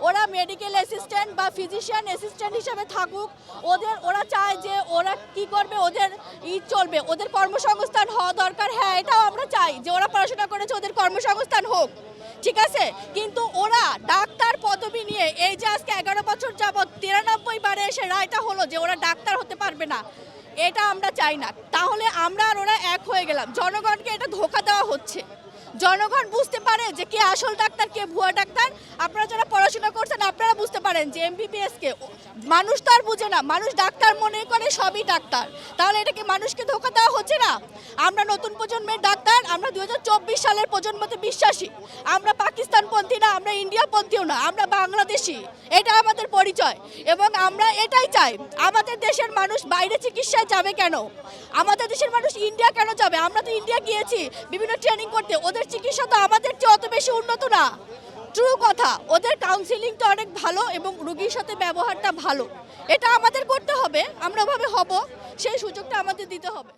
ওরা medical assistant বা physician assistant হিসেবে থাকুক, ওরা চায় যে ওরা কি করবে, ওদের চলবে, ওদের কর্মসংস্থান হওয়া দরকার। হ্যাঁ, এটাও আমরা চাই যে ওরা পড়াশোনা করেছে, ওদের কর্মসংস্থান হোক, ঠিক আছে। কিন্তু ওরা ডাক্তার পদবি নিয়ে এই যে আজকে 11 বছর যাবৎ 93 বারে এসে রায়টা হলো যে ওরা ডাক্তার হতে পারবে না, এটা আমরা চাই না। তাহলে আমরা আর ওরা এক হয়ে গেলাম, জনগণকে এটা ধোঁকা দেওয়া হচ্ছে। জনগণ বুঝতে পারে যে কে আসল ডাক্তার কে ভুয়া ডাক্তার। আপনারা যারা পড়াশোনা করছেন আপনারা বুঝতে পারেন যে এমবিবিএস কে মানুষ তো আর বুঝে না, মানুষ ডাক্তার মনে করে সবই ডাক্তার। তাহলে এটা কি মানুষকে ধোঁকা দেওয়া হচ্ছে না? আমরা নতুন প্রজন্মের ডাক্তার, আমরা 2024 সালের প্রজন্মতে বিশ্বাসী। আমরা পাকিস্তানপন্থী না, আমরা ইন্ডিয়াপন্থীও না, আমরা বাংলাদেশি, এটা আমাদের পরিচয়। এবং আমরা এটাই চাই, আমাদের দেশের মানুষ বাইরে চিকিৎসায় যাবে কেন? আমাদের দেশের মানুষ ইন্ডিয়া কেন যাবে? আমরা তো ইন্ডিয়া গিয়েছি বিভিন্ন ট্রেনিং করতে, ওদের চিকিৎসা তো আমাদের চেয়ে অত বেশি উন্নত না। ট্রু কথা, ওদের কাউন্সিলিংটা অনেক ভালো এবং রোগীর সাথে ব্যবহারটা ভালো। এটা আমাদের করতে হবে, আমরা ওভাবে হব, সেই সুযোগটা আমাদের দিতে হবে।